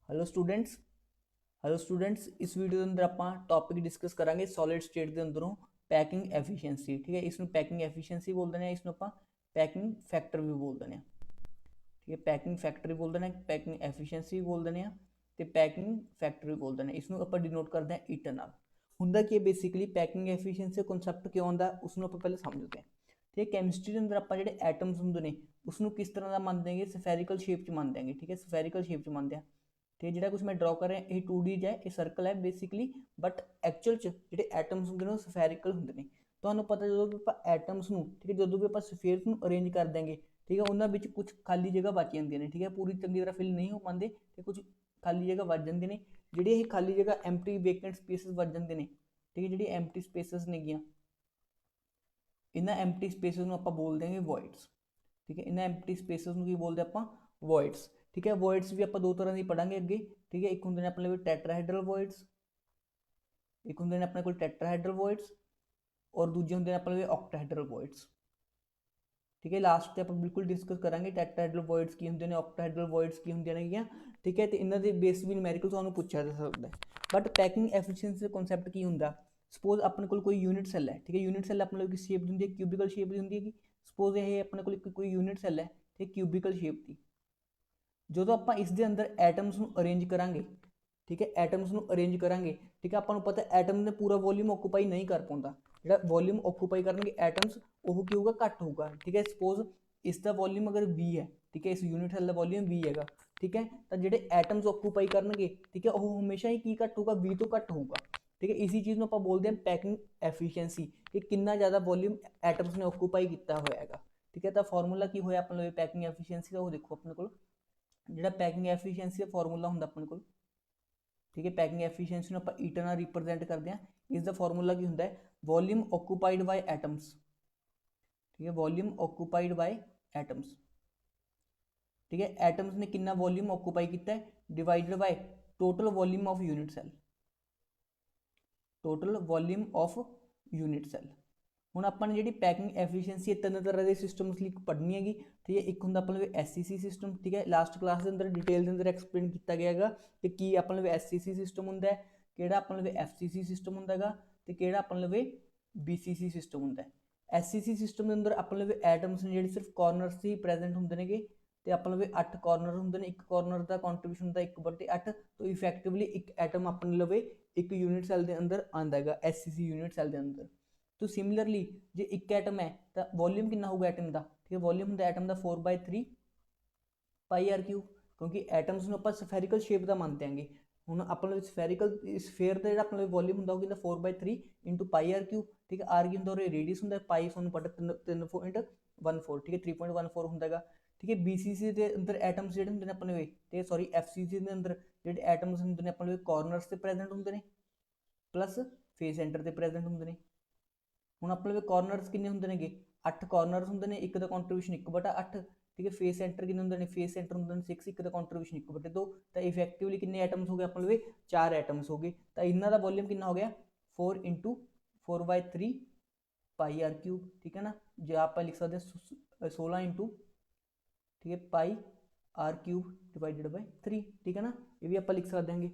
Hello students इस video के अंदर आप टॉपिक डिस्कस करांगे सॉलिड स्टेट के अंदरों पैकिंग एफिशिएंसी। ठीक है, इसमें पैकिंग एफिशिएंसी बोल देने, इसमें आप पैकिंग फैक्टर भी बोल देने। ठीक है, पैकिंग फैक्टर भी बोल देने, पैकिंग एफिशिएंसी भी बोल देने ਤੇ ਪੈਕਿੰਗ ਫੈਕਟਰ ਵੀ ਬੋਲਦੇ ਨੇ। ਇਸ ਨੂੰ ਆਪਾਂ ਡਿਨੋਟ ਕਰਦੇ ਹਾਂ ਈਟਰ ਨਾਲ। ਹੁੰਦਾ ਕੀ ਹੈ ਬੇਸਿਕਲੀ ਪੈਕਿੰਗ ਐਫੀਸ਼ੀਐਂਸੀ ਕਨਸੈਪਟ ਕਿਉਂ ਆਉਂਦਾ ਉਸ ਨੂੰ ਆਪਾਂ ਪਹਿਲਾਂ ਸਮਝਦੇ ਹਾਂ। ਠੀਕ ਹੈ, ਕੈਮਿਸਟਰੀ ਦੇ ਅੰਦਰ ਆਪਾਂ ਜਿਹੜੇ ਐਟਮਸ ਹੁੰਦੇ ਨੇ ਉਸ ਨੂੰ ਕਿਸ ਤਰ੍ਹਾਂ ਦਾ ਮੰਨਦੇ ਹੈਗੇ, ਸਫੈਰੀਕਲ ਸ਼ੇਪ 'ਚ ਮੰਨਦੇ ਹੈਗੇ। ਠੀਕ ਹੈ, ਸਫੈਰੀਕਲ ਸ਼ੇਪ 'ਚ ਮੰਨਦੇ ਆ। ਤੇ ਜਿਹੜਾ ਕੁਝ ਮੈਂ ਡਰਾ ਕਰ ਰਿਹਾ ਇਹ 2D ਹੈ, ਇਹ ਸਰਕਲ ਹੈ ਬੇਸਿਕਲੀ, ਬਟ ਐਕਚੁਅਲ 'ਚ ਜਿਹੜੇ ਐਟਮਸ ਹੁੰਦੇ ਨੇ ਉਹ ਸਫੈਰੀਕਲ ਹੁੰਦੇ ਨੇ। ਤੁਹਾਨੂੰ ਪਤਾ ਜਦੋਂ ਵੀ ਆਪਾਂ ਐਟਮਸ ਨੂੰ, ਠੀਕ ਹੈ, ਜਦੋਂ ਵੀ ਆਪਾਂ ਸਫੇਅਰਸ ਨੂੰ ਅਰੇਂਜ ਕਰ ਦਿਆਂਗੇ, ਠੀਕ ਹੈ, ਉਹਨਾਂ ਵਿੱਚ ਕੁਝ ਖਾਲੀ ਜਗ੍ਹਾ ਬਚ ਜਾਂਦੀਆਂ ਨੇ। ਠੀਕ ਹੈ, ਪੂਰੀ ਚੰਗੀ ਤਰ੍ਹਾਂ ਫਿਲ ਨਹੀਂ ਹੋ ਪਾਉਂਦੇ ਤੇ ਕੁਝ ਖਾਲੀ ਜਗ੍ਹਾ ਵੱਜ ਜਾਂਦੇ ਨੇ। ਜਿਹੜੀ ਇਹ ਖਾਲੀ ਜਗ੍ਹਾ ਐਮਟੀ ਵੇਕੈਂਟ ਸਪੇਸਿਸ ਵੱਜ ਜਾਂਦੇ ਨੇ। ਠੀਕ ਹੈ, ਜਿਹੜੀ ਐਮਟੀ ਸਪੇਸਿਸ ਨੇਗੀਆਂ, ਇਹਨਾਂ ਐਮਟੀ ਸਪੇਸਿਸ ਨੂੰ ਆਪਾਂ ਬੋਲਦੇ ਹਾਂਗੇ ਵੋਇਡਸ। ਠੀਕ ਹੈ, ਇਹਨਾਂ ਐਮਟੀ ਸਪੇਸਿਸ ਨੂੰ ਕੀ ਬੋਲਦੇ ਆਪਾਂ, ਵੋਇਡਸ। ਠੀਕ ਹੈ, ਵੋਇਡਸ ਵੀ ਆਪਾਂ ਦੋ ਤਰ੍ਹਾਂ ਦੀ ਪੜਾਂਗੇ ਅੱਗੇ। ਠੀਕ ਹੈ, ਇੱਕ ਹੁੰਦੇ ਨੇ ਆਪਣੇ ਕੋਲ ਟੈਟਰਾਹਾਈਡਰਲ ਵੋਇਡਸ, ਇੱਕ ਹੁੰਦੇ ਨੇ ਆਪਣੇ ਕੋਲ ਟੈਟਰਾਹਾਈਡਰਲ ਵੋਇਡਸ, ਔਰ ਦੂਜੇ ਹੁੰਦੇ ਨੇ ਆਪਣੇ ਕੋਲ ਔਕਟਾਹਾਈਡਰਲ ਵੋਇਡਸ। ठीक है, लास्ट ਤੇ ਆਪਾਂ ਬਿਲਕੁਲ ਡਿਸਕਸ ਕਰਾਂਗੇ ਟੈਟਰਾਹਾਈਡਰਲ ਵੋਇਡਸ ਕੀ ਹੁੰਦੇ ਨੇ, ਔਕਟਾਹਾਈਡਰਲ ਵੋਇਡਸ ਕੀ ਹੁੰਦੀਆਂ ਨੇਗੀਆਂ। ਠੀਕ ਹੈ, ਤੇ ਇਹਨਾਂ ਦੇ ਬੇਸ ਵੀ ਨਿਊਮੈਰੀਕਲ ਤੁਹਾਨੂੰ ਪੁੱਛਿਆ ਜਾ ਸਕਦਾ ਹੈ। ਬਟ ਪੈਕਿੰਗ ਐਫੀਸ਼ੀਐਂਸੀ ਦਾ ਕਨਸੈਪਟ ਕੀ ਹੁੰਦਾ, ਸਪੋਜ਼ ਆਪਣੇ ਕੋਲ ਕੋਈ ਯੂਨਿਟ ਸੈੱਲ ਹੈ। ਠੀਕ ਹੈ, ਯੂਨਿਟ ਸੈੱਲ ਆਪਣੇ ਕੋਲ ਕਿਸ ਸ਼ੇਪ ਦੀ ਹੁੰਦੀ ਹੈ, ਕਿਊਬਿਕਲ ਸ਼ੇਪ ਦੀ ਹੁੰਦੀ ਹੈਗੀ। ਸਪੋਜ਼ ਇਹ ਆਪਣੇ ਕੋਲ ਕੋਈ ਯੂਨਿਟ ਸੈੱਲ ਹੈ ਤੇ ਕਿਊਬਿਕਲ ਸ਼ੇਪ ਦੀ। ਜਦੋਂ ਆਪਾਂ ਇਸ ਦੇ ਅੰਦਰ ਐਟਮਸ ਨੂੰ ਅਰੇਂਜ ਕਰਾਂਗੇ, ਠੀਕ ਹੈ, ਐਟਮਸ ਨੂੰ ਅਰੇਂਜ ਕਰਾਂਗੇ, ਠੀਕ ਹੈ, ਆਪਾਂ ਨੂੰ ਪਤਾ ਐਟਮ ਨੇ ਪੂਰਾ ਵੋਲਿਊਮ ਆਕੂਪਾਈ ਨਹੀਂ ਕਰ ਪਾਉਂਦਾ। ਜਿਹੜਾ ਵੋਲਿਊਮ ਆਕੂਪਾਈ ਕਰਨਗੇ ਐਟਮਸ ਉਹ ਕੀ ਹੋਊਗਾ, ਘੱਟ ਹੋਊਗਾ। ਠੀਕ ਹੈ, ਸਪੋਜ਼ ਇਸ ਦਾ ਵੋਲਿਊਮ ਅਗਰ V ਹੈ, ਠੀਕ ਹੈ, ਇਸ ਯੂਨਿਟ ਸੈੱਲ ਦਾ ਵੋਲਿਊਮ V ਹੈਗਾ। ਠੀਕ ਹੈ, ਤਾਂ ਜਿਹੜੇ ਐਟਮਸ ਆਕੂਪਾਈ ਕਰਨਗੇ, ਠੀਕ ਹੈ, ਉਹ ਹਮੇਸ਼ਾ ਹੀ ਕੀ ਘੱਟ ਹੋਊਗਾ, V ਤੋਂ ਘੱਟ ਹੋਊਗਾ। ਠੀਕ ਹੈ, ਇਸੀ ਚੀਜ਼ ਨੂੰ ਆਪਾਂ ਬੋਲਦੇ ਹਾਂ ਪੈਕਿੰਗ ਐਫੀਸ਼ੀਐਂਸੀ, ਕਿ ਕਿੰਨਾ ਜ਼ਿਆਦਾ ਵੋਲਿਊਮ ਐਟਮਸ ਨੇ ਆਕੂਪਾਈ ਕੀਤਾ ਹੋਇਆ ਹੈਗਾ। ਠੀਕ ਹੈ, ਤਾਂ ਫਾਰਮੂਲਾ ਕੀ ਹੋਇਆ ਆਪਣੇ ਲਈ ਪੈਕਿੰਗ ਐਫੀਸ਼ੀਐਂਸੀ ਦਾ, ਉਹ ਦੇਖੋ ਆਪਣੇ ਕੋਲ ਜਿਹੜਾ ਪੈਕਿੰਗ ਐਫੀਸ਼ੀਐਂਸੀ ਦਾ ਫਾਰਮੂਲਾ ਹੁੰਦਾ ਆਪਣੇ ਕੋਲ। ਠੀਕ ਹੈ, ਪੈਕਿੰਗ ਐਫੀਸ਼ੀਐਂਸੀ ਨੂੰ ਆਪਾਂ ਈਟਰ ਨਾਲ ਰਿਪਰੈਜ਼ੈਂਟ ਕਰਦੇ ਹਾਂ। ਇਸ ਦਾ ਫਾਰਮੂਲਾ ਕੀ ਹੁੰਦਾ ਹੈ, ਵੋਲਿਊਮ ਆਕੂਪਾਈਡ ਬਾਈ ਐਟਮਸ। ਠੀਕ ਹੈ, ਵੋਲਿਊਮ ਆਕੂਪਾਈਡ ਬਾਈ ਐਟਮਸ। ठीक है, एटम्स ने कितना वॉल्यूम ऑक्यूपाई किया है, divided by total volume of unit cell, total volume of unit cell. ਹੁਣ ਆਪਾਂ ਨੇ ਜਿਹੜੀ ਪੈਕਿੰਗ ਐਫੀਸ਼ੀਐਂਸੀ ਤਿੰਨ ਤਰ੍ਹਾਂ ਦੇ ਸਿਸਟਮਸ ਲਈ ਪੜ੍ਹਨੀ ਹੈਗੀ। ਠੀਕ ਹੈ, ਇੱਕ ਹੁੰਦਾ ਆਪਣੇ ਕੋਲ SCC ਸਿਸਟਮ। ਠੀਕ ਹੈ, ਲਾਸਟ ਕਲਾਸ ਦੇ ਅੰਦਰ ਡਿਟੇਲ ਦੇ ਅੰਦਰ ਐਕਸਪਲੇਨ ਕੀਤਾ ਗਿਆ ਹੈਗਾ ਕਿ ਕੀ ਆਪਣੇ ਕੋਲ SCC ਸਿਸਟਮ ਹੁੰਦਾ ਹੈ, ਕਿਹੜਾ ਆਪਣੇ ਕੋਲ FCC ਸਿਸਟਮ ਹੁੰਦਾ ਹੈਗਾ, ਤੇ ਕਿਹੜਾ ਆਪਣੇ ਕੋਲ BCC ਸਿਸਟਮ ਹੁੰਦਾ ਹੈ। SCC ਸਿਸਟਮ ਦੇ ਅੰਦਰ ਆਪਣੇ ਕੋਲ ਐਟਮਸ ਨੇ ਜਿਹੜੇ ਸਿਰਫ ਕਾਰਨਰਸ ਹੀ ਪ੍ਰੈਜ਼ੈਂਟ ਹੁੰਦੇ ਨੇਗੇ, ਤੇ ਆਪਣੇ ਲਵੇ 8 ਕਾਰਨਰ ਹੁੰਦੇ ਨੇ। ਇੱਕ ਕਾਰਨਰ ਦਾ ਕੰਟਰੀਬਿਊਸ਼ਨ ਹੁੰਦਾ 1/8, ਤੋਂ ਇਫੈਕਟਿਵਲੀ ਇੱਕ ਐਟਮ ਆਪਣੇ ਲਵੇ ਇੱਕ ਯੂਨਿਟ ਸੈੱਲ ਦੇ ਅੰਦਰ ਆਉਂਦਾ ਹੈਗਾ, SCC ਯੂਨਿਟ ਸੈੱਲ ਦੇ ਅੰਦਰ। तो सिमिलरली जो एक एटम है तो वॉल्यूम कितना होगा एटम का, ठीक है, वॉल्यूम होता है एटम का 4/3 पाई आर क्यूब, क्योंकि एटम्स ਨੂੰ ਆਪਾਂ ਸਫੈਰੀਕਲ ਸ਼ੇਪ ਦਾ ਮੰਨਦੇ ਆਂਗੇ। ਹੁਣ ਆਪਾਂ ਨੂੰ ਸਫੈਰੀਕਲ ਸਫੇਅਰ ਦਾ ਜਿਹੜਾ ਆਪਣਾ ਵੋਲਿਊਮ ਹੁੰਦਾ ਉਹ ਕਿੰਨਾ 4/3 × ਪਾਈ ਆਰ ਕਿਊਬ। ਠੀਕ ਹੈ, ਆਰ ਕੀ ਹੁੰਦਾ, ਉਹ ਰੇਡੀਅਸ ਹੁੰਦਾ, ਪਾਈ ਤੁਹਾਨੂੰ ਪਤਾ 3.14। ਠੀਕ ਹੈ, 3.14 ਹੁੰਦਾ ਹੈਗਾ। ਠੀਕ ਹੈ, BCC ਦੇ ਅੰਦਰ ਐਟਮਸ ਜਿਹੜੇ ਹੁੰਦੇ ਨੇ ਆਪਣੇ ਤੇ ਸੌਰੀ FCC ਦੇ ਅੰਦਰ ਜਿਹੜੇ ਐਟਮਸ ਹੁੰਦੇ ਨੇ ਆਪਣੇ ਕਾਰਨਰਸ ਤੇ ਪ੍ਰੈਜ਼ੈਂਟ ਹੁੰਦੇ ਨੇ, ਪਲੱਸ ਫੇਸ ਸੈਂਟਰ ਤੇ ਪ੍ਰੈਜ਼ੈਂਟ ਹੁੰਦੇ ਨੇ। ਹੁਣ ਆਪਣੇ ਕੋਲ ਕਾਰਨਰਸ ਕਿੰਨੇ ਹੁੰਦੇ ਨੇਗੇ, 8 ਕਾਰਨਰਸ ਹੁੰਦੇ ਨੇ, ਇੱਕ ਦਾ ਕੰਟਰੀਬਿਊਸ਼ਨ 1/8। ਠੀਕ ਹੈ, ਫੇਸ ਸੈਂਟਰ ਕਿੰਨੇ ਹੁੰਦੇ ਨੇ, ਫੇਸ ਸੈਂਟਰ ਹੁੰਦੇ ਨੇ 6, ਇੱਕ ਦਾ ਕੰਟਰੀਬਿਊਸ਼ਨ 1/2। ਤਾਂ ਇਫੈਕਟਿਵਲੀ ਕਿੰਨੇ ਐਟਮਸ ਹੋ ਗਏ ਆਪਣੇ ਕੋਲ, 4 ਐਟਮਸ ਹੋ ਗਏ। ਤਾਂ ਇਹਨਾਂ ਦਾ ਵੋਲਿਊਮ ਕਿੰਨਾ ਹੋ ਗਿਆ, 4 × 4/3 ਪਾਈ ਆਰ ਕਿਊਬ। ਠੀਕ ਹੈ ਨਾ, ਜੇ ਆਪਾਂ ਲਿਖ ਸਕਦੇ ਹਾਂ 16 × ਠੀਕ ਹੈ ਪਾਈ ਆਰ ਕਿਊਬ ਡਿਵਾਈਡਡ ਬਾਈ 3। ਠੀਕ ਹੈ ਨਾ, ਇਹ ਵੀ ਆਪਾਂ ਲਿਖ ਸਕਦੇ ਹਾਂਗੇ।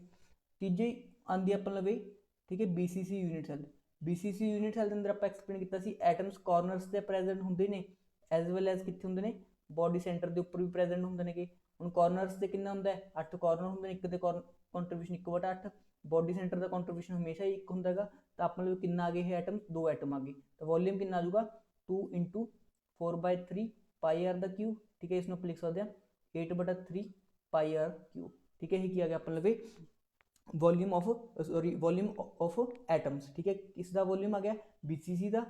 ਤੀਜੇ ਆਉਂਦੀ ਆਪਣੇ ਲਵੇ, ਠੀਕ ਹੈ, BCC unit cell. BCC unit cell ਦੇ ਅੰਦਰ ਆਪਾਂ ਐਕਸਪਲੇਨ ਕੀਤਾ ਸੀ ਐਟਮਸ ਕਾਰਨਰਸ ਤੇ ਪ੍ਰੈਜ਼ੈਂਟ ਹੁੰਦੇ ਨੇ, ਐਜ਼ ਵੈਲ ਐਜ਼ ਕਿੱਥੇ ਹੁੰਦੇ ਨੇ, ਬੋਡੀ ਸੈਂਟਰ ਦੇ ਉੱਪਰ ਵੀ ਪ੍ਰੈਜ਼ੈਂਟ ਹੁੰਦੇ ਨੇਗੇ। ਹੁਣ ਕਾਰਨਰਸ ਤੇ ਕਿੰਨਾ ਹੁੰਦਾ ਹੈ, 8 ਕਾਰਨਰ ਹੁੰਦੇ ਨੇ, ਇੱਕ ਦੇ ਕੰਟਰੀਬਿਊਸ਼ਨ 1/8। ਬੋਡੀ ਸੈਂਟਰ ਦਾ ਕੰਟਰੀਬਿਊਸ਼ਨ ਹਮੇਸ਼ਾ ਹੀ ਇੱਕ ਹੁੰਦਾ ਹੈਗਾ। ਤਾਂ ਆਪਣੇ ਲਈ ਕਿੰਨਾ ਆ ਗਏ ਇਹ ਐਟਮ, 2 ਐਟਮ ਆ ਗਏ। ਤਾਂ ਵੋਲਿਊਮ ਕਿੰਨਾ ਆ ਜਾਊਗਾ, 2 × 4/3 ਪਾਈ ਆਰ ਦਾ ਕਿਊਬ। ਠੀਕ ਹੈ, ਇਸ ਨੂੰ ਆਪਾਂ ਲਿਖ ਸਕਦੇ ਹਾਂ 8/3 ਪਾਈ ਆਰ ਕਿਊਬ। ਠੀਕ ਹੈ, ਇਹ ਕੀ ਆ ਗਿਆ ਆਪਣੇ ਲਈ, वॉल्यूम ऑफ एटम्स। ठीक है, इसका वॉल्यूम आ गया BCC का,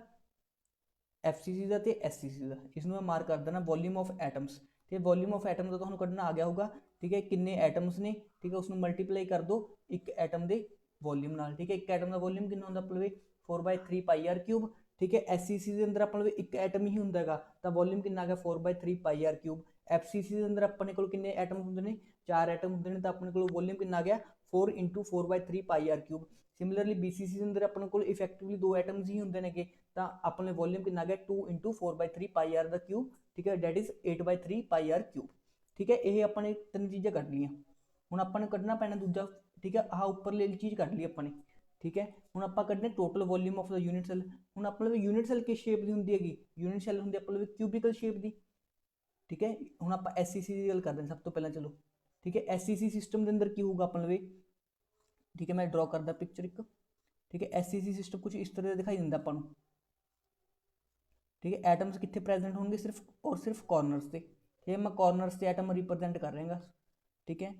FCC का ते SCC का। इसमें मैं मार्क कर देना वॉल्यूम ऑफ एटम्स। ठीक है, वॉल्यूम ऑफ एटम्स का तो कढ़ना आ गया होगा। ठीक है, किन्ने एटम्स ने, ठीक है, उसमें मल्टीप्लाई कर दो एक एटम के वॉल्यूम नाल। ठीक है, एक एटम का वॉल्यूम कितना होंगे अपने 4/3 पाई आर क्यूब। ठीक है, SCC के अंदर अपने एक एटम ही होंगे, तो वॉल्यूम कितना आ गया 4/3 पाई आर क्यूब। FCC के अंदर अपने को किन्ने एटम होंगे ने, 4 एटम होंगे ने, तो अपने को वॉल्यूम कितना आ गया 4 × 4/3 पाई आर क्यूब। सिमिलरली BCC के अंदर अपने को इफेक्टिवली 2 एटम्स ही होंगे ने, तो अपने वॉल्यूम कितना आ गया 2 × 4/3 पाई आर का क्यूब। ठीक है, that is 8/3 pi r cube. ठीक है, ये अपने 3 चीज़ें कढ़ लियाँ। ਹੁਣ ਆਪਾਂ ਨੂੰ ਕੱਢਣਾ ਪੈਣਾ ਦੂਜਾ, ਠੀਕ ਹੈ। ਆਹ ਉੱਪਰਲੀ ਚੀਜ਼ ਕੱਢ ਲਈ ਆਪਾਂ ਨੇ, ਠੀਕ ਹੈ। ਹੁਣ ਆਪਾਂ ਕੱਢਣੇ total volume of the unit cell. ਹੁਣ ਆਪਣੇ ਲਈ ਯੂਨਿਟ ਸੈੱਲ ਕਿਸ ਸ਼ੇਪ ਦੀ ਹੁੰਦੀ ਹੈਗੀ, ਯੂਨਿਟ ਸੈੱਲ ਹੁੰਦੀ ਆਪਣੇ ਲਈ ਕਿਊਬਿਕਲ ਸ਼ੇਪ ਦੀ, ਠੀਕ ਹੈ। ਹੁਣ ਆਪਾਂ SCC ਦੀ ਗੱਲ ਕਰਦੇ ਹਾਂ ਸਭ ਤੋਂ ਪਹਿਲਾਂ, ਚਲੋ ਠੀਕ ਹੈ। SCC ਸਿਸਟਮ ਦੇ ਅੰਦਰ ਕੀ ਹੋਊਗਾ ਆਪਣੇ ਲਈ, ਠੀਕ ਹੈ। ਮੈਂ ਡਰਾ ਕਰਦਾ ਪਿਕਚਰ ਇੱਕ, ਠੀਕ ਹੈ। SCC ਸਿਸਟਮ ਕੁਝ ਇਸ ਤਰ੍ਹਾਂ ਦਾ ਦਿਖਾਈ ਦਿੰਦਾ ਆਪਾਂ ਨੂੰ, ठीक है। एटम्स कितने प्रेजेंट होंगे, सिर्फ और सिर्फ कॉर्नर्स से, ठीक है। मैं कॉर्नर्स से एटम रिप्रजेंट कर रहा, ठीक है।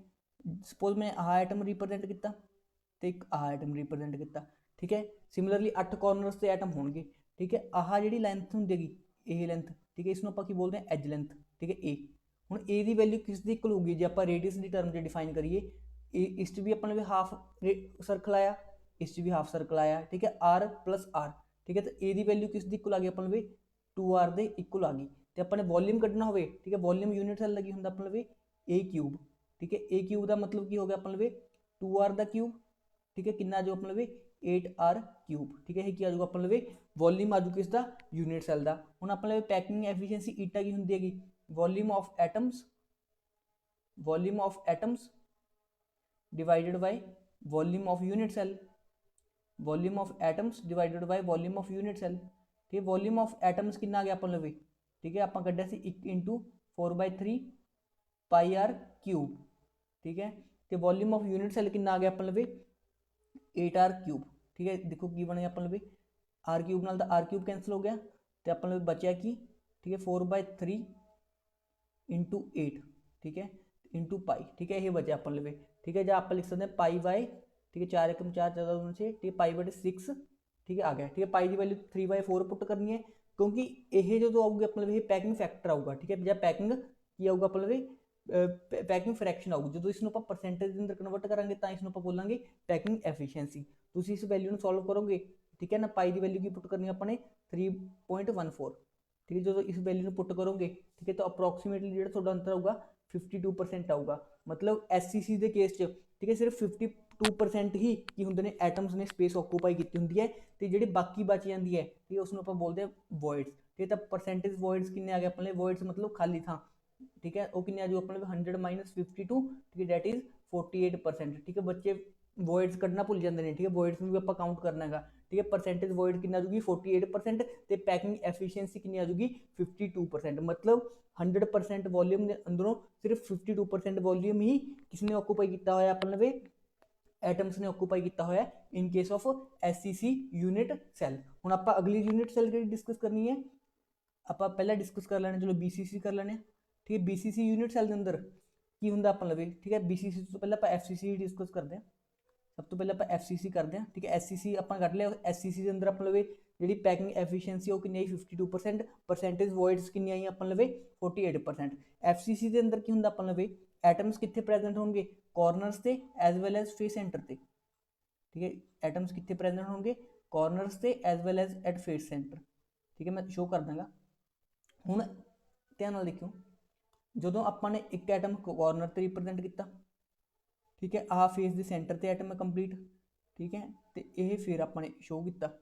सपोज मैं आह एटम रिप्रजेंट किया तो एक आह एटम रिप्रजेंट किया, ठीक है। सिमिलरली 8 कॉर्नर्स से एटम होंगे, ठीक है। आह जी लेंथ होंगी ये लेंथ, ठीक है, इसमें आप की बोलते हैं एज लेंथ, ठीक है। ए हूँ ए की वैल्यू किस दी इक्वल होगी, जो आप रेडियस की टर्म से डिफाइन करिए, इस भी अपने हाफ सर्कल आया, इस भी हाफ सर्कल आया, ठीक है। आर प्लस आर, ठीक है। तो ए की वैल्यू किस दी इक्वल आ गई अपने 2r ਦੇ इक्वल आ गई। तो अपने वॉल्यूम कढ़ना हो, ठीक है, वॉल्यूम यूनिट सैल की होंगे अपने ए क्यूब, ठीक है। ए क्यूब का मतलब की हो गया अपने 2r का क्यूब, ठीक है। कितना जो अपने 8r क्यूब, ठीक है। ये आ जाऊगा अपने वॉल्यूम आ जाऊगा किसका, यूनिट सैल का। हूँ अपने पैकिंग एफिशिएंसी ईटा की होंगी है, volume of atoms divided by volume of unit cell, volume of atoms divided by volume of unit cell, ठीक है। वॉल्यूम ऑफ एटम्स कितना आ गया अपन लवे, ठीक है। आप कढ़िया से 1 × 4/3 πr क्यूब, ठीक है। तो वॉल्यूम ऑफ यूनिट सैल कितना आ गया अपन लवे 8r क्यूब, ठीक है। देखो की बने अपन लवे आर क्यूब नाल आर क्यूब कैंसल हो गया, तो अपन लवे बचा की, ठीक है, 4/3 × 8, ठीक है, इंटू पाई, ठीक है। ये बचा अपन लवे, ठीक है। जहाँ आप लिख सकते हैं पाई बाय, ठीक है, 4 × 4 14 से, ठीक है, π/6, ठीक है, आ गया, ठीक है। पाई की वैल्यू 3/4 पुट करनी है, क्योंकि ये जो आऊगी अपने पैकिंग फैक्टर आऊगा, ठीक है। जब पैकिंग की आऊगा अपने पैकिंग फ्रैक्शन आऊगी, जो इसमें परसेंटेज के अंदर कन्वर्ट करेंगे तो इसमें बोलेंगे पैकिंग एफिशिएंसी। तो इस वैल्यू में सॉल्व करोगे, ठीक है ना। पाई की वैल्यू की पुट करनी है अपने 3.14, ठीक है। जो इस वैल्यू में पुट करोगे, ठीक है, तो अप्रोक्सीमेटली जो अंतर आऊगा 52% आऊगा। मतलब SCC के केस च, ठीक है, सिर्फ 52% ही की होंगे ने एटम्स ने स्पेस ऑक्यूपाई की होंगी है, तो जी बाकी बच जाती है, ठीक है, उसमें आप बोलते हैं वॉइड्स, ठीक है। तो परसेंटेज वॉइड्स कितने आ गए अपने, वॉइड्स मतलब खाली था, ठीक है। वो कितने आ जाओ अपने 100 - 52, ठीक है, डेट इज 48%, ठीक है। बच्चे वॉइड्स कढ़ना भुल जाते हैं, ठीक है, वॉइड्स में भी आप काउंट करना है, ठीक है। परसेंटेज वॉइड कितना आ जाऊगी 48%, तो पैकिंग एफिशिएंसी कितनी आ जाऊगी 52%। मतलब 100% वॉल्यूम के अंदरों सिर्फ 52% वॉल्यूम ही किसने ऑक्यूपाई किया हुआ अपने एटम्स ने ऑक्यूपाई किया हुआ in case of SCC unit cell. हुण आप अगली यूनिट सैल की डिस्कस करनी है, आप पहला डिस्कस कर लेने, चलो BCC कर लेने, ठीक है। BCC यूनिट सैल के अंदर की होंगे अपन लवे, ठीक है। BCC तो पहले आप FCC डिस्कस करते हैं, सब तो पहले आप FCC करते हैं, ठीक है। SCC अपन कट लिया, SCC के अंदर अपन लवे जी पैकिंग एफिशिएंसी वो कितनी आई 52%, परसेंटेज वॉइड्स कितनी आई अपन लवे 48%। FCC के अंदर की होंगे अपन लवे एटम्स कितने प्रेजेंट होंगे, कॉर्नर्स से as well as face centre से, ठीक है। एटम्स कितने प्रेजेंट होंगे, कॉर्नर्स से as well as at face centre, ठीक है। मैं शो कर दूंगा। हुण ध्यान नाल देखियो, जो आपने एक एटम कॉर्नर से रिप्रजेंट किया, ठीक है, आह फेस के सेंटर से एटम है कंप्लीट, ठीक है। तो यह फिर आपने शो किया,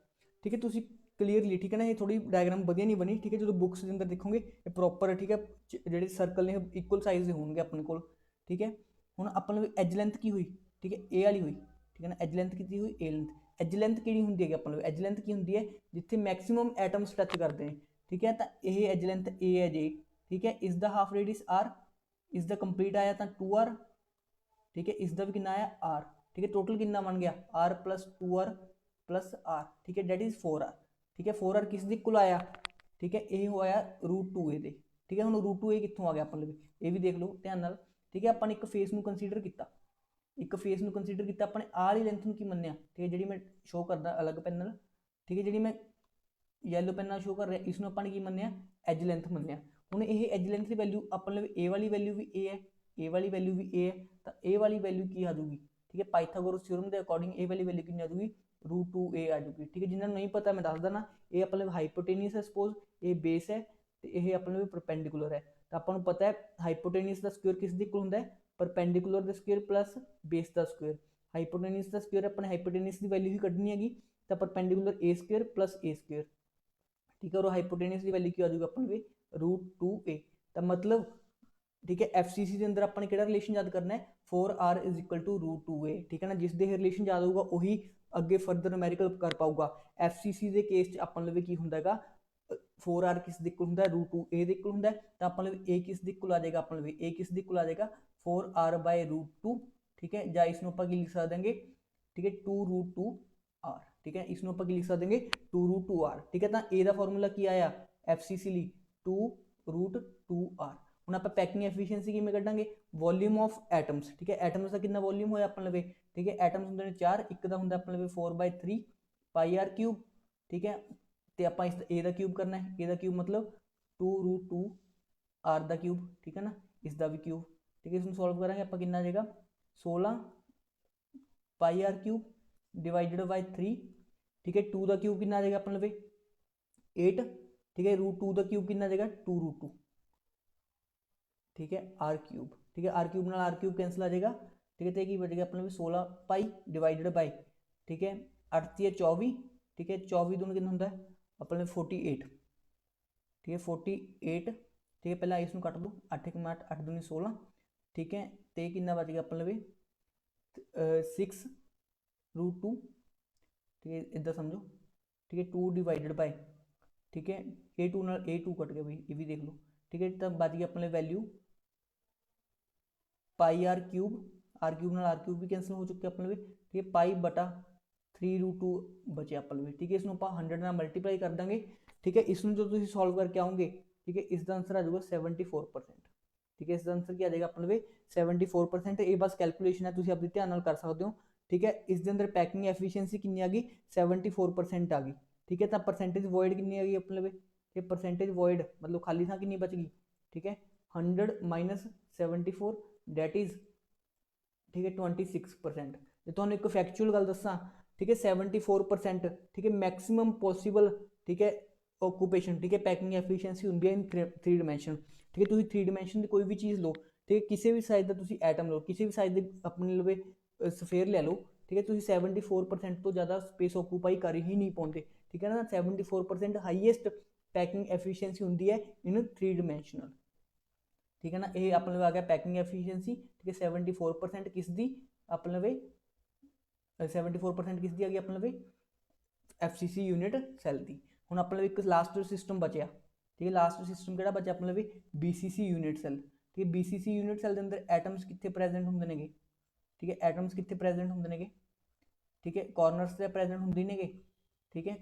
ठीक है। तुम क्लीयरली, ठीक है ना, ये थोड़ी डायग्राम वधिया नहीं बनी, ठीक है। जो बुक्स के अंदर देखोगे ये प्रॉपर, ठीक है, जो सर्कल ने इक्वल साइज के होंगे अपने को, ठीक है। हुण अपने एज लेंथ की हुई, ठीक है, ए वाली हुई, ठीक है ना। एज लेंथ की हुई ए लेंथ, एज लेंथ कि होंगी है अपने एज लेंथ की होंगी है जिथे मैक्सीमम एटम्स टच करते हैं, ठीक है। तो यह एज लेंथ ए है जी, ठीक है। इसका हाफ रेडियस R, इसका कंप्लीट आया तो 2R, ठीक है। इसका भी कितना आया R, ठीक है। टोटल कितना बन गया R + 2R + R, ठीक है, डेट इज 4R, ठीक है। 4R किस दी इक्वल आया, ठीक है, ये होया √2a दे, ठीक है। हुण √2a कित्थों आ गया अपन लगे, ये भी देख लो ध्यान नाल, ठीक है। अपन एक फेस को कंसीडर किया, एक फेस को कंसीडर किया, अपने आह वाली लेंथ को की मन्निया, ठीक है। जी मैं शो करदा अलग पेन नाल, ठीक है, जी मैं येलो पेन नाल शो कर रहा, इसमें अपन की मन्निया एज लेंथ मन्निया। हुण ये एज लेंथ की वैल्यू अपन लगे ए वाली वैल्यू भी ए है, ए वाली वैल्यू भी ए है, तो ए वाली वैल्यू की आ जाऊगी, ठीक है। पाइथागोरस थ्योरम के अकॉर्डिंग ए वाली वैल्यू कितनी आ जाऊगी √2a आ जाऊगी, ठीक है। जिन्होंने नहीं पता मैं दस देना, ये अपने हाइपोटेनियस है, सपोज ये बेस है, तो यह अपने परपेंडिकुलर है। तो अपन पता है हाइपोटेनियस का स्क्वेयर किस दी इक्वल होंदा है, परपेंडिकुलर का स्क्वेयर प्लस बेस का स्क्वेयर। हाइपोटेनियस का स्क्वेयर अपने हाइपोटेनियस की वैल्यू ही कढ़नी हैगी, तो perpendicular a square plus a square, ठीक है। और हाइपोटेनियस की वैल्यू की आ जाएगी अपन √2a। तो मतलब ठीक है। FCC के अंदर अपन केड़ा रिलेशन याद करना है 4R is equal to root 2A, ठीक है ना। जिस दे रिलेशन याद होगा वही अगे फर्दर न्यूमेरिकल कर पाऊगा। FCC के केस च अपन लवे की हुंदा हैगा 4R किस दे इक्वल हुंदा है रूट 2A दे इक्वल हुंदा है, तो अपन लवे A किस दे इक्वल आ जाएगा, अपन लवे A किस दे इक्वल आ जाएगा 4R बाय रूट 2, ठीक है। या इसनों अपन की लिख सकदेंगे, ठीक है 2 रूट 2R, ठीक है। इसनों अपन की लिख सकदेंगे 2 रूट 2R, ठीक है। तो A का फॉर्मूला की आया FCC ਲਈ 2 रूट 2R। ਹੁਣ ਆਪਾਂ ਪੈਕਿੰਗ ਐਫੀਸ਼ੀਐਂਸੀ ਕਿਵੇਂ ਕੱਢਾਂਗੇ, ਵੋਲਿਊਮ ਆਫ ਐਟਮਸ, ਠੀਕ ਹੈ। ਐਟਮਸ ਦਾ ਕਿੰਨਾ ਵੋਲਿਊਮ ਹੋਇਆ ਆਪਾਂ ਲਵੇ, ਠੀਕ ਹੈ। ਐਟਮਸ ਹੁੰਦੇ ਨੇ 4, ਇੱਕ ਦਾ ਹੁੰਦਾ ਆਪਾਂ ਲਵੇ 4/3 ਪਾਈ ਆਰ ਕਿਊਬ, ਠੀਕ ਹੈ। ਤੇ ਆਪਾਂ ਇਸ A ਦਾ ਕਿਊਬ ਕਰਨਾ ਹੈ, A ਦਾ ਕਿਊਬ ਮਤਲਬ 2 रूट 2R ਦਾ ਕਿਊਬ, ਠੀਕ ਹੈ ਨਾ। ਇਸ ਦਾ ਵੀ ਕਿਊਬ, ਠੀਕ ਹੈ। ਇਸ ਨੂੰ ਸੋਲਵ ਕਰਾਂਗੇ ਆਪਾਂ ਕਿੰਨਾ ਆ ਜਾਏਗਾ 16 ਪਾਈ ਆਰ ਕਿਊਬ ਡਿਵਾਈਡਡ ਬਾਈ 3, ठीक है। 2 ਦਾ ਕਿਊਬ ਕਿੰਨਾ ਆ ਜਾਏਗਾ ਆਪਾਂ ਲਵੇ 8, ठीक है। रूट 2 ਦਾ ਕਿਊਬ ਕਿੰਨਾ ਆ ਜਾਏਗਾ 2 रूट 2, ठीक है। R क्यूब, ठीक है। R क्यूब नाल R क्यूब कैंसल आ जाएगा, ठीक है। तो की बचेगा अपने 16 पाई डिवाइडेड बाई, ठीक है 8 × 24, ठीक है। 24 दूनी कितना होंगे अपने 48, ठीक है 48, ठीक है। पहला इसमें कट दो 8 × 8 8 दूनी 16, ठीक है। तो कितना बच गया अपने 6 रूट 2, ठीक है। इदा समझो, ठीक है 2 डिवाइडेड बाई, ठीक है A2 नाल A2 कट गया भाई, ये भी देख लो, ठीक है। तब बच गया अपने वैल्यू पाई आर क्यूब नाल आर क्यूब भी कैंसल हो चुके अपने, ठीक है। पाई बटा 3 रूट 2 बचे अपने, ठीक है। इसमें आप 100 नाल मल्टीप्लाई कर देंगे, ठीक है। इसमें जो तुम सॉल्व करके आओगे, ठीक है, इसका आंसर आ जाएगा 74%, ठीक है। इसका आंसर क्या आ जाएगा अपने 74%। ये बस कैलकुलेशन है, तुम अपने ध्यान नाल कर सकते हो, ठीक है। इस अंदर पैकिंग एफिशिएंसी कितनी आ गई 74% आ गई, ठीक है। तो परसेंटेज वॉइड कितनी आ गई अपने, ये परसेंटेज वॉइड मतलब खाली थां कितनी बच गई, ठीक है 100 माइनस 74 डेट इज, ठीक है 26%। जो तुहानूं एक फैक्चुअल गल दसां, ठीक है 74%, ठीक है मैक्सिमम पॉसिबल, ठीक है ऑक्यूपेशन, ठीक है पैकिंग एफिशिएंसी हुंदी है इन 3 डिमेंशन, ठीक है। तुसीं 3 डिमेंशन की कोई भी चीज़ लो, ठीक है किसी भी साइज का तुसीं एटम लो, किसी भी साइज के अपने लवे स्फेयर ले लो, ठीक है। तुसीं 74% तो ज़्यादा स्पेस ऑक्यूपाई कर ही नहीं पाते, ठीक है ना। 74% हाईएस्ट पैकिंग एफिशिएंसी हुंदी है इन 3 डिमेंशनल, ठीक है ना। ये अपने आ गया पैकिंग एफिशिएंसी, ठीक है 74% किस दी अपने वे 74% किस दी आ गई अपने वे FCC यूनिट सैल दी। हुण अपने एक लास्ट सिस्टम बचया, ठीक है। लास्ट सिस्टम किहड़ा बचा अपने वे BCC यूनिट सैल, ठीक है। BCC यूनिट सैल के अंदर एटम्स कित्थे प्रेजेंट होंदे नेगे, ठीक है। एटम्स कित्थे प्रेजेंट होंदे नेगे, ठीक है कॉर्नर्स से प्रेजेंट होंदे नेगे, ठीक है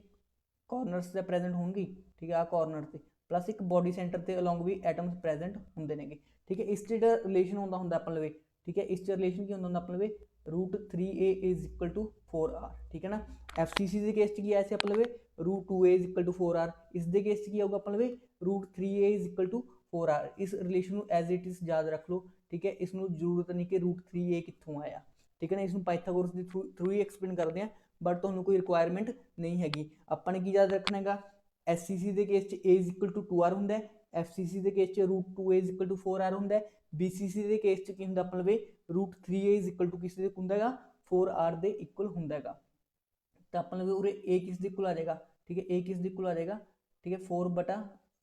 कॉर्नर्स से प्रेजेंट होंगी, ठीक है आ कॉर्नर से प्लस एक बॉडी सेंटर से अलॉन्ग भी एटम्स प्रेजेंट होंदे नेगे, ठीक है। इस रिलेशन होंदा अपने लवे, ठीक है। इस रिलेशन की होंदा अपने लवे root 3A is equal to 4R, ठीक है ना। FCC के केस की ऐसे अपने लवे root 2A is equal to 4R, इस दे केस की होगा अपने लवे root 3A is equal to 4R। इस रिलेशन को एज इट इज याद रख लो, ठीक है। इसमें जरूरत नहीं कि रूट 3A कितों आया, ठीक है ना। इसमें पाइथागोरस के थ्रू ही एक्सप्लेन करते हैं, बट तुहानूं कोई रिक्वायरमेंट नहीं हैगी। ਆਪਾਂ ने की याद रखना है SCC के case A is equal to 2R होंदा है, FCC के case root 2A is equal to 4R होंदा है, BCC के केस की होंदा अपने लवे root 3A is equal to किस दे होंदा है 4R दे इक्वल होंदा है। तो अपने लवे उरे A किस दे इक्वल आ जाएगा, ठीक है A किस दे इक्वल आ जाएगा, ठीक है 4 बटा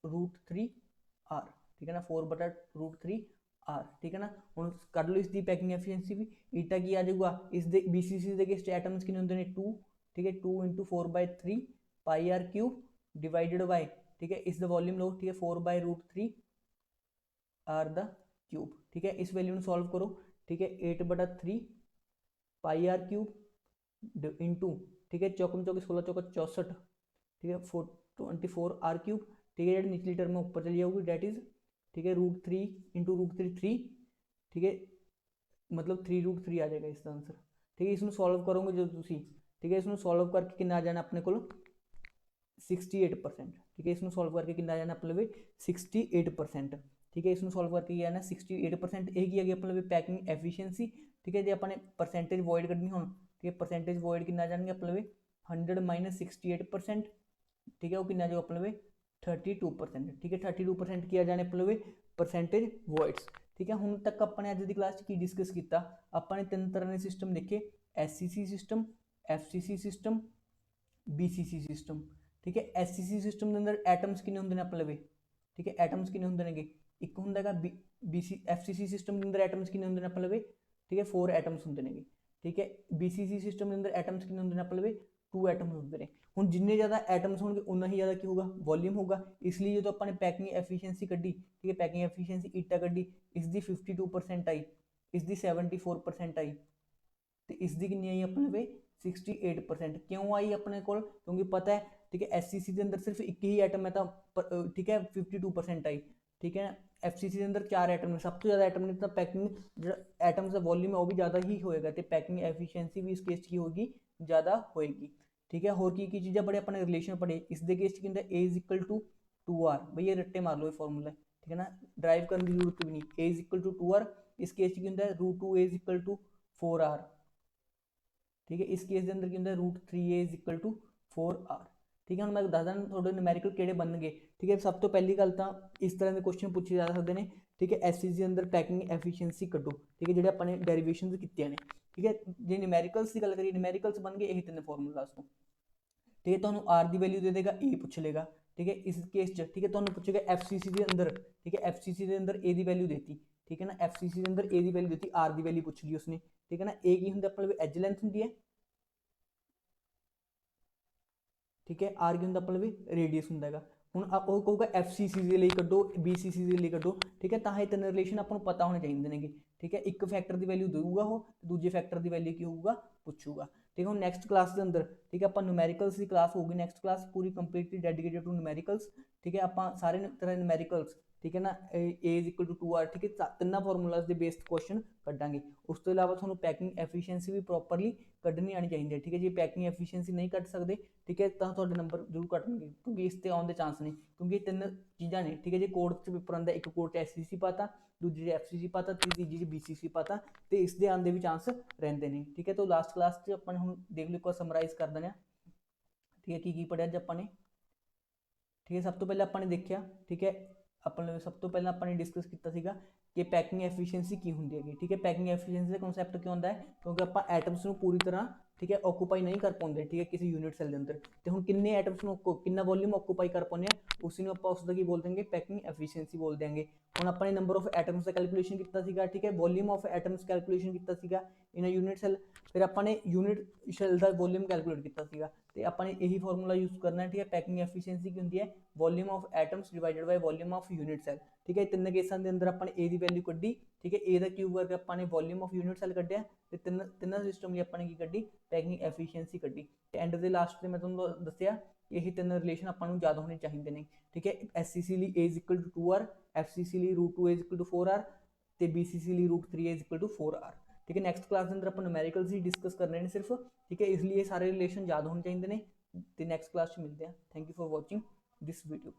रूट 3R, ठीक है ना 4 बटा रूट 3R, ठीक है ना। हुण कढ लो इसकी पैकिंग एफिशिएंसी भी, ईटा की आ जाऊगा इस दे BCC के केस एटम्स कितने होंदे ने 2, ठीक है 2 × 4/3 पाई आर क्यूब डिवाइडेड बाय, ठीक है इस द वॉल्यूम लो, ठीक है 4/√3 आर द क्यूब, ठीक है। इस वैल्यू में सॉल्व करो, ठीक है 8/3 पाई आर क्यूब इंटू, ठीक है चौकम चौके 16 चौका 64, ठीक है 24 आर क्यूब, ठीक है। निचली टर्म ऊपर चली जाऊगी डेट इज, ठीक है रूट 3 × √3 3, ठीक है मतलब 3√3 आ जाएगा इसका आंसर, ठीक है। इसमें सॉल्व करोगे जो तुसी, ठीक है इसमें सॉल्व करके कितना आ जाना अपने को 68%, ठीक है। इसमें सॉल्व करके कितना आ जाना अपने 68%, ठीक है। इसमें सॉल्व करके आना 68%। ये की आ गई अपने पैकिंग एफिशिएंसी, ठीक है। जो अपने परसेंटेज वॉइड कढनी हो, ठीक है परसेंटेज वॉइड कितना आ जाएंगे अपने 100 माइनस 68%, ठीक है वो कितना जो अपने 32%, ठीक है 32% की आ जाने अपने परसेंटेज वॉइड्स, ठीक है। हुण तक अपने अज की क्लास की डिस्कस किया, अपने 3 तरह के सिस्टम देखे SCC system, FCC system, BCC system, ठीक है। SCC सिस्टम के अंदर एटम्स कितने होंगे अपने लवे, ठीक है एटम्स कितने होंगे ਇੱਕ ਹੁੰਦਾ ਹੈਗਾ BC FCC ਸਿਸਟਮ ਦੇ ਅੰਦਰ ਐਟਮਸ ਕਿੰਨੇ ਹੁੰਦੇ ਨੇ ਆਪਾਂ ਲਵੇ, ਠੀਕ ਹੈ 4 ਐਟਮਸ ਹੁੰਦੇ ਨੇਗੇ, ਠੀਕ ਹੈ। BCC ਸਿਸਟਮ ਦੇ ਅੰਦਰ ਐਟਮਸ ਕਿੰਨੇ ਹੁੰਦੇ ਨੇ ਆਪਾਂ ਲਵੇ 2 ਐਟਮਸ ਹੁੰਦੇ ਨੇ। ਹੁਣ ਜਿੰਨੇ ਜ਼ਿਆਦਾ ਐਟਮਸ ਹੋਣਗੇ ਉਨਾ ਹੀ ਜ਼ਿਆਦਾ ਕੀ ਹੋਊਗਾ ਵੋਲਿਊਮ ਹੋਊਗਾ। ਇਸ ਲਈ ਜਦੋਂ ਆਪਾਂ ਨੇ ਪੈਕਿੰਗ ਐਫੀਸ਼ੀਐਂਸੀ ਕੱਢੀ, ਠੀਕ ਹੈ, ਪੈਕਿੰਗ ਐਫੀਸ਼ੀਐਂਸੀ ਈਟਾ ਕੱਢੀ, ਇਸ ਦੀ 52% ਆਈ, ਇਸ ਦੀ 74% ਆਈ, ਤੇ ਇਸ ਦੀ ਕਿੰਨੀ ਆਈ ਆਪਣੇ ਲਵੇ 68%। ਕਿਉਂ ਆਈ ਆਪਣੇ ਕੋਲ, ਕਿਉਂਕਿ ਪਤਾ ਹੈ, ਠੀਕ ਹੈ, SCC ਦੇ ਅੰਦਰ ਸਿਰਫ ਇੱਕ ਹੀ ਐਟਮ ਹੈ ਤਾਂ ਠੀਕ ਹੈ 52% ਆਈ, ਠੀਕ ਹੈ। FCC ਦੇ ਅੰਦਰ 4 ਐਟਮ ਨੇ, ਸਭ ਤੋਂ ਜ਼ਿਆਦਾ ਐਟਮ ਨੇ ਤਾਂ ਪੈਕਿੰਗ ਜਿਹੜਾ ਐਟਮਸ ਦਾ ਵੋਲਿਊਮ ਹੈ ਉਹ ਵੀ ਜ਼ਿਆਦਾ ਹੀ ਹੋਏਗਾ, ਤੇ ਪੈਕਿੰਗ ਐਫੀਸ਼ੀਐਂਸੀ ਵੀ ਇਸ ਕੇਸ 'ਚ ਕੀ ਹੋਏਗੀ ਜ਼ਿਆਦਾ ਹੋਏਗੀ, ਠੀਕ ਹੈ। ਹੋਰ ਕੀ ਚੀਜ਼ਾਂ ਪੜ੍ਹੇ ਆਪਣੇ ਰਿਲੇਸ਼ਨ ਪੜ੍ਹੇ, ਇਸ ਦੇ ਕੇਸ 'ਚ ਕੀ ਹੁੰਦਾ A is equal to 2R, ਬਈ ਇਹ ਰੱਟੇ ਮਾਰ ਲਓ ਇਹ ਫਾਰਮੂਲਾ, ਠੀਕ ਹੈ ਨਾ, ਡਰਾਈਵ ਕਰਨ ਦੀ ਜ਼ਰੂਰਤ ਵੀ ਨਹੀਂ। A is equal to 2R, ਇਸ ਕੇਸ 'ਚ ਕੀ ਹੁੰਦਾ √2A is equal to 4R, ਠੀਕ ਹੈ। ਇਸ ਕੇਸ ਦੇ ਅੰਦਰ ਕੀ ਹੁੰਦਾ √3A is equal to 4R, ਠੀਕ ਹੈ। ਹੁਣ ਮੈਂ ਦੱਸਦਾ ਤੁਹਾਡੇ ਨਿਊਮੈਰੀਕਲ ਕਿਹੜੇ ਬਣਨਗੇ, ਠੀਕ ਹੈ। ਸਭ ਤੋਂ ਪਹਿਲੀ ਗੱਲ ਤਾਂ ਇਸ ਤਰ੍ਹਾਂ ਦੇ ਕੁਐਸਚਨ ਪੁੱਛੇ ਜਾ ਸਕਦੇ ਨੇ, ਠੀਕ ਹੈ। SCC ਦੇ ਅੰਦਰ ਪੈਕਿੰਗ ਐਫੀਸ਼ੀਐਂਸੀ ਕੱਢੋ, ਠੀਕ ਹੈ, ਜਿਹੜੇ ਆਪਾਂ ਨੇ ਡੈਰੀਵੇਸ਼ਨਸ ਕੀਤੀਆਂ ਨੇ, ਠੀਕ ਹੈ। ਜੇ ਨਿਊਮੈਰੀਕਲਸ ਦੀ ਗੱਲ ਕਰੀਏ, ਨਿਊਮੈਰੀਕਲਸ ਬਣ ਗਏ ਇਹ 3 ਫਾਰਮੂਲਾਸ ਤੋਂ, ਠੀਕ ਹੈ। ਤੁਹਾਨੂੰ R ਦੀ ਵੈਲਿਊ ਦੇ ਦੇਗਾ, A ਪੁੱਛ ਲੇਗਾ, ਠੀਕ ਹੈ। ਇਸ ਕੇਸ 'ਚ ਠੀਕ ਹੈ ਤੁਹਾਨੂੰ ਪੁੱਛੇਗਾ FCC ਦੇ ਅੰਦਰ, ਠੀਕ ਹੈ, FCC ਦੇ ਅੰਦਰ A ਦੀ ਵੈਲਿਊ ਦੇਤੀ, ਠੀਕ ਹੈ ਨਾ, FCC ਦੇ ਅੰਦਰ A ਦੀ ਵੈਲਿਊ ਦੇਤੀ, R ਦੀ ਵੈਲਿਊ ਪੁੱਛ ਲਈ ਉਸਨੇ, ਠੀਕ ਹੈ ਨਾ। A ਕੀ ਹੁੰਦਾ ਆਪਣੇ ਐਜ ਲੈਂਥ ਹੁੰਦੀ ਹੈ, ਠੀਕ ਹੈ। R ਕੀ ਹੁੰਦਾ ਆਪਣੇ ਵੀ ਰੇਡੀਅਸ ਹੁੰਦਾ ਹੈਗਾ। ਹੁਣ ਉਹ ਕਹੂਗਾ FCC ਦੇ ਲਈ ਕੱਢੋ, BCC ਦੇ ਲਈ ਕੱਢੋ, ਠੀਕ ਹੈ। ਤਾਂ ਇਹ ਤਿੰਨ ਰਿਲੇਸ਼ਨ ਆਪਾਂ ਨੂੰ ਪਤਾ ਹੋਣੇ ਚਾਹੀਦੇ ਨੇਗੇ, ਠੀਕ ਹੈ। ਇੱਕ ਫੈਕਟਰ ਦੀ ਵੈਲਿਊ ਦੇਊਗਾ ਉਹ, ਦੂਜੇ ਫੈਕਟਰ ਦੀ ਵੈਲਿਊ ਕੀ ਹੋਊਗਾ ਪੁੱਛੂਗਾ, ਠੀਕ ਹੈ। ਹੁਣ ਨੈਕਸਟ ਕਲਾਸ ਦੇ ਅੰਦਰ, ਠੀਕ ਹੈ, ਆਪਾਂ ਨਿਊਮੈਰੀਕਲਸ ਦੀ ਕਲਾਸ ਹੋਊਗੀ, ਨੈਕਸਟ ਕਲਾਸ ਪੂਰੀ ਕੰਪਲੀਟਲੀ ਡੈਡੀਕੇਟਡ ਟੂ ਨਿਊਮੈਰੀਕਲਸ, ਠੀਕ ਹੈ। ਆਪਾਂ ਸਾਰੇ ਤਰ੍ਹਾਂ ਨਿਊਮੈਰੀਕਲਸ, ਠੀਕ ਹੈ ਨਾ, A is equal to 2R, ਠੀਕ ਹੈ, ਤਿੰਨਾਂ ਫਾਰਮੂਲਾਸ ਦੇ ਬੇਸਡ ਕੁਐਸਚਨ ਕੱਢਾਂਗੇ। ਉਸ ਤੋਂ ਇਲਾਵਾ ਤੁਹਾਨੂੰ ਪੈਕਿੰਗ ਐਫੀਸ਼ੀਐਂਸੀ ਵੀ ਪ੍ਰੋਪਰਲੀ ਕੱਢਣੀ ਆਣੀ ਚਾਹੀਦੀ ਹੈ, ਠੀਕ ਹੈ। ਜੇ ਪੈਕਿੰਗ ਐਫੀਸ਼ੀਐਂਸੀ ਨਹੀਂ ਕੱਢ ਸਕਦੇ, ਠੀਕ ਹੈ, ਤਾਂ ਤੁਹਾਡੇ ਨੰਬਰ ਜ਼ਰੂਰ ਕੱਟਣਗੇ, ਕਿਉਂਕਿ ਇਸ ਤੇ ਆਉਣ ਦੇ ਚਾਂਸ ਨਹੀਂ, ਕਿਉਂਕਿ ਇਹ ਤਿੰਨ ਚੀਜ਼ਾਂ ਨੇ, ਠੀਕ ਹੈ। ਜੇ ਕੋਡ 'ਚ ਪੇਪਰ ਆਉਂਦਾ, ਇੱਕ ਕੋਡ 'ਚ SCC ਪਾਤਾ, ਦੂਜੀ 'ਚ FCC ਪਾਤਾ, ਤੀਜੀ 'ਚ BCC ਪਾਤਾ, ਤੇ ਇਸ ਦੇ ਆਉਣ ਦੇ ਵੀ ਚਾਂਸ ਰਹਿੰਦੇ ਨੇ, ਠੀਕ ਹੈ। ਤਾਂ ਲਾਸਟ ਕਲਾਸ 'ਚ ਆਪਾਂ ਨੇ ਹੁਣ ਦੇਖ ਲਓ, ਇੱਕ ਵਾਰ ਸਮਰਾਈਜ਼ ਕਰ ਦਿੰਦੇ ਹਾਂ, ਠੀਕ ਹੈ। ਕੀ ਪੜ੍ਹਿਆ ਅੱਜ ਆਪਾਂ ਨੇ, ਠੀਕ ਹੈ। ਸਭ ਤੋਂ ਪਹਿਲਾਂ ਆਪਾਂ ਨੇ ਦੇਖਿਆ, ਠੀਕ ਹੈ, ਆਪਾਂ ਨੇ ਸਭ ਤੋਂ ਪਹਿਲਾਂ ਆਪਾਂ ਨੇ ਡਿਸਕਸ ਕੀਤਾ ਸੀਗਾ ਕਿ ਪੈਕਿੰਗ ਐਫੀਸ਼ੀਐਂਸੀ ਕੀ ਹੁੰਦੀ ਹੈਗੀ, ਠੀਕ ਹੈ। ਪੈਕਿੰਗ ਐਫੀਸ਼ੀਐਂਸੀ ਦਾ ਕਨਸੈਪਟ ਕੀ ਹੁੰਦਾ ਹੈ, ਕਿਉਂਕਿ ਆਪਾਂ ਐਟਮਸ ਨੂੰ ਪੂਰੀ ਤਰ੍ਹਾਂ, ਠੀਕ ਹੈ, ਆਕੂਪਾਈ ਨਹੀਂ ਕਰ ਪਾਉਂਦੇ, ਠੀਕ ਹੈ, ਕਿਸੇ ਯੂਨਿਟ ਸੈੱਲ ਦੇ ਅੰਦਰ। ਤੇ ਹੁਣ ਕਿੰਨੇ ਐਟਮਸ ਨੂੰ ਕਿੰਨਾ ਵੋਲਿਊਮ ਆਕੂਪਾਈ ਕਰ ਪਾਉਂਦੇ ਆ, ਉਸੇ ਨੂੰ ਆਪਾਂ ਉਸਦਾ ਕੀ ਬੋਲ ਦੇਂਗੇ ਪੈਕਿੰਗ ਐਫੀਸ਼ੀਐਂਸੀ ਬੋਲ ਦਿਆਂਗੇ। ਹੁਣ ਆਪਾਂ ਨੇ number of atoms the calculation ਕੀਤਾ ਸੀਗਾ, ਠੀਕ ਹੈ, ਵੋਲਿਊਮ ਆਫ ਐਟਮਸ ਕੈਲਕੂਲੇਸ਼ਨ ਕੀਤਾ ਸੀਗਾ ਇਨ ਅ ਯੂਨਿਟ ਸੈੱਲ, ਫਿਰ ਆਪਾਂ ਨੇ ਯੂਨਿਟ ਸੈੱਲ ਦਾ ਵੋਲਿਊਮ ਕੈਲਕੂਲੇਟ ਕੀਤਾ ਸੀਗਾ, ਤੇ ਆਪਾਂ ਨੇ ਇਹੀ ਫਾਰਮੂਲਾ ਯੂਜ਼ ਕਰਨਾ ਹੈ, ਠੀਕ ਹੈ। ਪੈਕਿੰਗ ਐਫੀਸ਼ੀਐਂਸੀ ਕੀ ਹੁੰਦੀ ਹੈ, volume of atoms divided by volume of unit cell, ਠੀਕ ਹੈ। ਤਿੰਨ ਕੇਸਾਂ ਦੇ ਅੰਦਰ ਆਪਾਂ ਨੇ A ਦੀ ਵੈਲਿਊ ਕੱਢੀ, ਠੀਕ ਹੈ। A ਦਾ ਕਿਊਬ ਕਰਕੇ ਆਪਾਂ ਨੇ ਵੋਲਿਊਮ ਆਫ ਯੂਨਿਟ ਸੈੱਲ ਕੱਢਿਆ, ਤੇ ਤਿੰਨਾਂ ਸਿਸਟਮ ਲਈ ਆਪਾਂ ਨੇ ਕੀ ਕੱਢੀ ਪੈਕਿੰਗ ਐਫੀਸ਼ੀਐਂਸੀ ਕੱਢੀ, ਤੇ ਐਂਡ ਦੇ ਲਾਸਟ ਤੇ ਮੈਂ ਤੁਹਾਨੂੰ ਦੱਸਿਆ ਇਹ ਤਿੰਨ ਰਿਲੇਸ਼ਨ ਆਪਾਂ ਨੂੰ ਯਾਦ ਹੋਣੇ ਚਾਹੀਦੇ ਨੇ, ਠੀਕ ਹੈ। SCC ਲਈ A is equal to 2R, FCC ਲਈ √2A is equal to 4R, ਤੇ BCC ਲਈ √3A is equal to 4R, ठीक है। नैक्सट क्लास के अंदर अपन न्यूमेरिकल्स ही डिस्कस करने हैं सिर्फ, ठीक है, इसलिए सारे रिलेशन याद होने चाहिए ने, तो नैक्सट क्लास मिलते हैं। Thank you for watching this video.